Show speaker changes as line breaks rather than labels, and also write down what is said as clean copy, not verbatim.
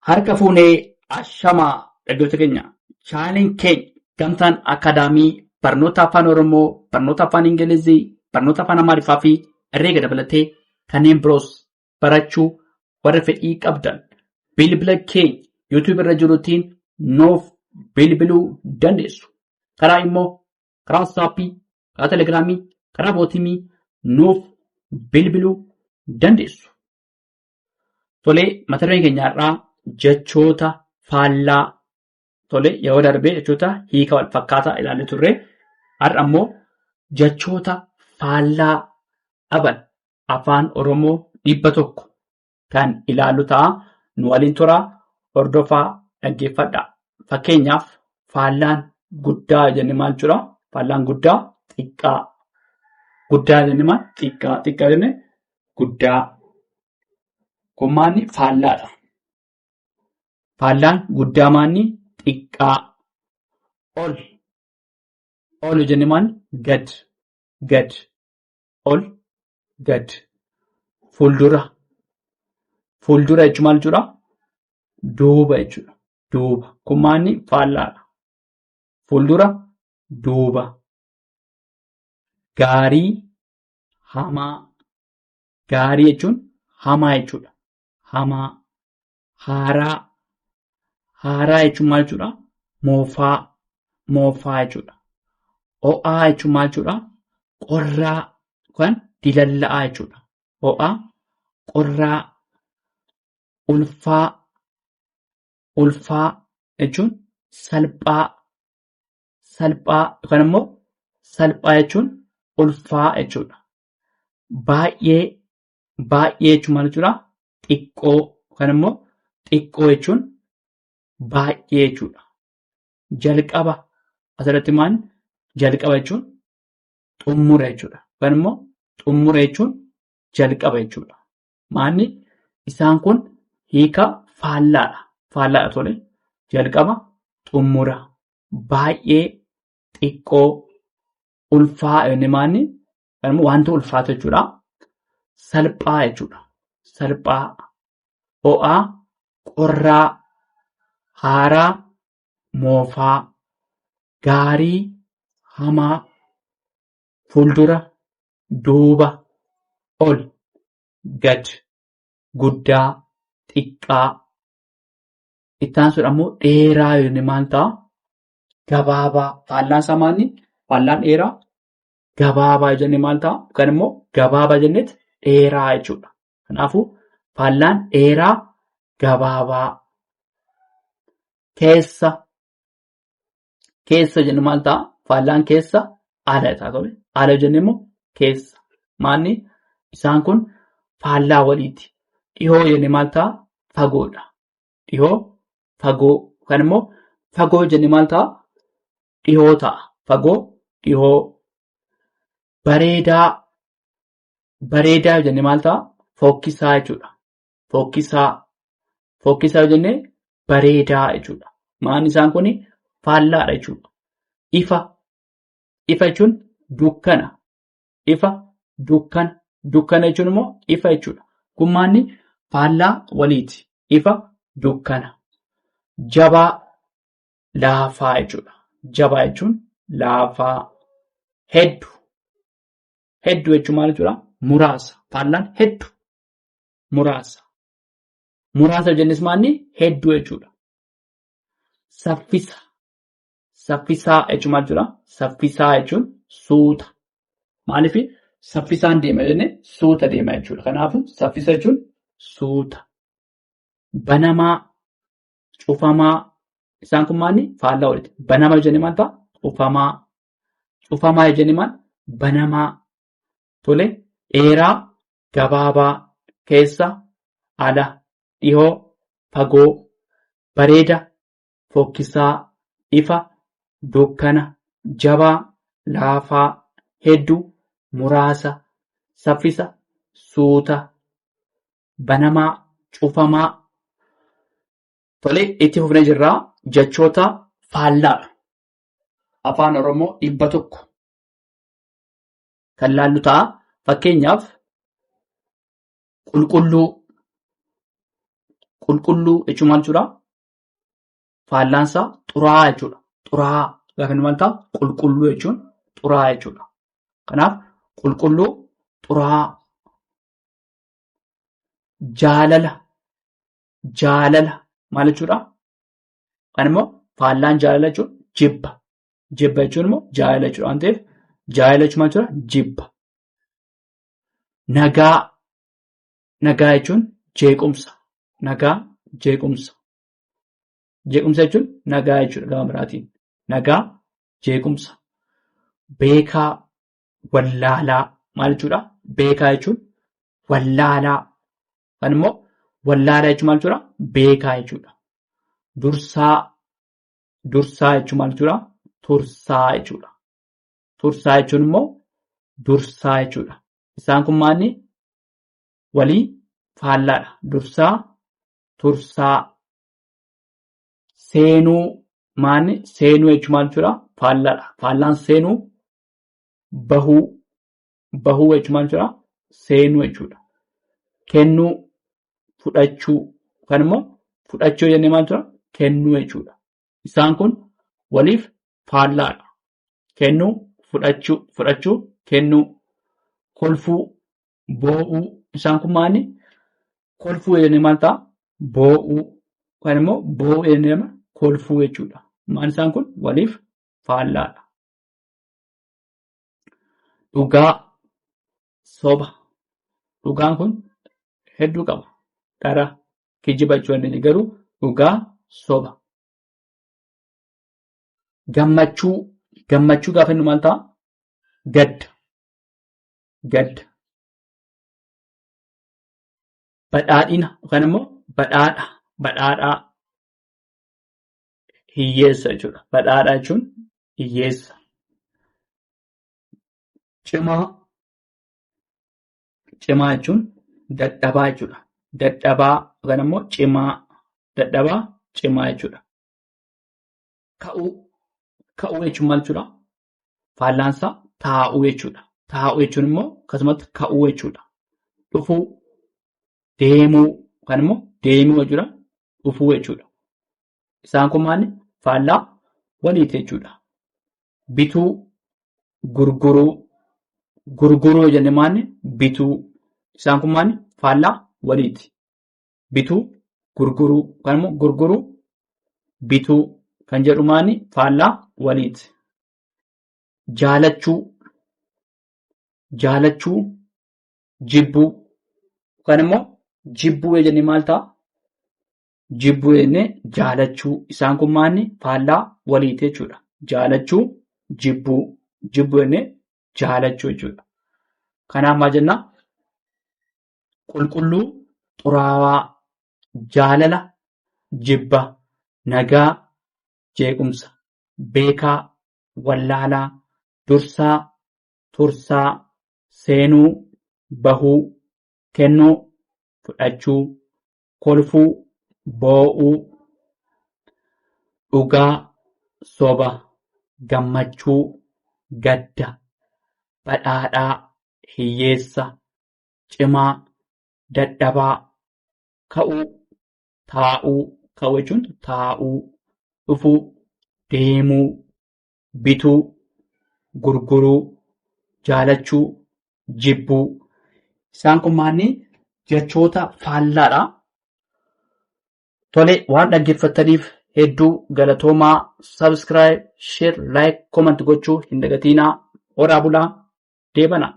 Harka fuunee ashamaa dhaggeeffattoota keenya chaanaliin keenya gamtaan akaadaamii barnoota afaan Oromoo, barnoota afaan Ingilizii, barnoota afaan Amaariffaa fi herreega dabalatee kanneen biroos barachuu warra fedhii qabdan bilbila keenya YouTube irra jirutiin nuuf bilbiluu dandeessu. Karaa immoo karaa WhatsAppii, karaa Telegiraamii, karaa Bootimii nuuf bilbiluu dandeessu. Tolee, mata dureen keenya irraa jechoota faallaa yeroo darbee jechoota hiika wal fakkaataa ilaalle turre. Har'a immoo jechoota faallaa qaban afaan Oromoo 100 kan ilaallu ta'a. Nu waliin turaa, hordofaa, dhaggeeffadhaa. Fakkeenyaaf faallaan guddaa jenne maal jechuudha? Faallaan guddaa xiqqaa. Guddaa jenne maal? Xiqqaa. Xiqqaa jenne guddaa. Kun maanni faallaadha. Faallaan guddaa maanni xiqqaa. Ol jenne maal? Gad. Ol, gad. Fuuldura jechuun maal jechuudha? Duuba jechuudha. Duuba. Kun maanni faallaadha. Fuuldura, duuba. Gaarii, hamaa. Gaarii jechuun hamaa jechuudha. Hamaa. Haaraa jechuun maal jechuudha? Moofaa jechuudha. Ho'aa jechuun maal jechuudha? Qorraa yookaan dilalla'aa jechuudha. Ho'aa, qorraa. Ulfaa jechuun salphaa yookaan immoo salphaa jechuun ulfaa jechuudha. Baay'ee jechuun maal jechuudha? Xiqqoo yookaan immoo xiqqoo jechuun baay'ee jechuudha. Jalqaba asirratti maal? Jalqaba jechuun xumura jechuudha. Yookaan immoo xumura jechuun jalqaba jechuudha. Maanni isaan kun hiika faallaadha. Faallaadha tole. Jalqaba, xumura, baay'ee, xiqqoo, ulfaa jenne maanni wanta ulfaatu jechuudha. Salphaa jechuudha. Salphaa, ho'aa, qorraa, haaraa, moofaa, gaarii, hamaa, fuuldura, duuba, ol, gad, guddaa, xiqqaa. Itti aansuudha immoo dheeraa jenne maal ta'a? Gabaabaa. Faallaan isaa maanni? Faallaan dheeraa gabaabaa jenne maal ta'a? Yookaan immoo gabaabaa jenneet dheeraa jechuudha. Kanaafuu faallaan dheeraa gabaabaa. Keessa jenne maal ta'a? Faallaan keessa ala ta'a tole. Ala jenne immoo keessa. Maanni isaan kun faallaa waliiti. Dhihoo jenne maal ta'a? Fagoodha. Dhihoo, fagoo yookaan immoo fagoo jenne maal ta'a? Dhihoo ta'a. Fagoo, dhihoo. Bareedaa jenne maal ta'a? Fokkisaa jechuudha. Fokkisaa jenne bareedaa jechuudha. Maanni isaan kun faallaadha jechuudha. Ifa jechuun dukkana. Dukkana jechuun immoo ifa jechuudha. Kun maanni faallaa waliiti. Ifa, dukkana. Jabaa, laafaa jechuudha. Jabaa jechuun laafaa. Hedduu jechuun maal jechuudha? Muraasa. Faallaan hedduu. Muraasa. Muraasa jennis maanni? Hedduu jechuudha. Saffisaa jechuun maal jechuudha? Saffisaa jechuun suuta. Maaliif saffisaan deema jennee suuta deema jechuudha. Kanaafuu saffisa jechuun suuta. Banamaa, cufamaa. Isaan kun maanni? Faallaa waliiti. Banamaa jennee maal ta'a? Cufamaa. Cufamaa jennee maal? Banamaa. Tole. Dheeraa, gabaabaa. Keessa, ala. Dhihoo, fagoo. Bareeda, fokkisaa. Ifa, dukkana. Jabaa, laafaa. Hedduu, muraasa. Saffisa, suuta. Banamaa, cufamaa. Tole, itti fufnee jirraa jechoota faallaadha. Afaan Oromoo 100 kan laallu ta'a. Fakkeenyaaf qulqulluu, Qulqulluu jechuun maal jechuudha? Faallaansaa xuraa'aa jechuudha. Xuraa'aa gaafa inni maal ta'a? Qulqulluu jechuun xuraa'aa jechuudha. Kanaaf qulqulluu, xuraa'aa. Jaalala, jaalala maal jechuudha? Kan immoo faallaan jaalala jechuun jibba. Jibba jechuun immoo jaalala jechuudha waan ta'eef jaalala jechuun maal jechuudha? Jibba. Nagaa, nagaa jechuun jeequmsa. Nagaa, jeequmsa. Jeequmsa jechuun nagaa jechuudha gama biraatiin. Nagaa, jeequmsa. Beekaa, wallaalaa maal jechuudha? Beekaa jechuun wallaalaa. Kan immoo wallaalaa jechuun maal jechuudha? Beekaa jechuudha. Dursaa, dursaa jechuun maal jechuudha? Tursaa jechuudha. Tursaa jechuun immoo dursaa jechuudha. Isaan kun maalni walii faallaadha. Dursaa, tursaa. Seenuu maalni? Seenuu jechuun maal jechuudha? Faallaadha. Faallaan seenuu bahuu, bahuu jechuun maal jechuudha? Seenuu jechuudha. Kennuu, fudhachuu. Kan immoo fudhachuu jennee maal jechuudha? Kennuu jechuudha. Isaan kun waliif faallaadha. Kennuu, fudhachuu, fudhachuu, kennuu. Kolfuu, boo'uu. Isaan kun maalni? Kolfuu jennee maal ta'a? Boo'uu. Kan immoo boo'uu jennee kolfuu jechuudha. Maal isaan kun waliif faallaadha. Dhugaa, soba. Dhugaan kun hedduu qaba. Dhara, kijiba jechuu dandeenya garuu dhugaa, soba. Gammachuu, gammachuu gaafa inni maal ta'a? Gadda, gadda. Badhaadhina yookaan immoo badhaadha, badhaadhaa. Hiyyeessa jechuudha. Badhaadhaa jechuun hiyyeessa. Cimaa, cimaa jechuun dadhabaa jechuudha. Dadhabaa yookaan immoo cimaa. Dadhabaa, cimaa jechuudha. Ka'uu, ka'uu jechuun maal jechuudha? Faallaansaa taa'uu jechuudha. Taa'uu jechuun immoo akkasumatti ka'uu jechuudha. Dhufuu, deemuu yookaan immoo deemuu jechuudha. Dhufuu jechuudha. Isaan kun maalni? Faallaa waliiti jechuudha. Bituu, gurguruu. Gurguruu jennee maalni? Bituu. Isaan kun maalni? Faallaa waliiti. Bituu, gurguruu. Yookaan immoo gurguruu, bituu. Kan jedhu maalni? Faallaa waliiti. Jaalachuu, jaalachuu, jibbuu. Yookaan immoo jibbuu jennee maal ta'a? Jibbuu jennee jaalachuu. Isaan kun maalni? Faallaa waliiti jechuudha. Jaalachuu, jibbuu. Jibbuu jennee jaalachuu jechuudha. Kanaaf maal jennaa? Qulqulluu, xuraawaa. Jaalala, jibba. Nagaa, jeequmsa. Beekaa, wallaalaa. Dursaa, tursaa. Seenuu, bahuu. Kennuu, fudhachuu. Kolfuu, boo'uu. Dhugaa, soba. Gammachuu, gadda. Badhaadhaa, hiyyeessa. Cimaa, dadhabaa. Ka'uu, taa'uu. Ka'uu jechuun taa'uu. Dhufuu, deemuu. Bituu, gurguruu. Jaalachuu, jibbuu. Isaan kun maalni? Jechoota faallaadha. Tole, waan dhaggeeffattaniif hedduu galatoomaa. Subscribe, share, like, comment gochuu hin dagatinaa. Horaa bulaa, deebanaa.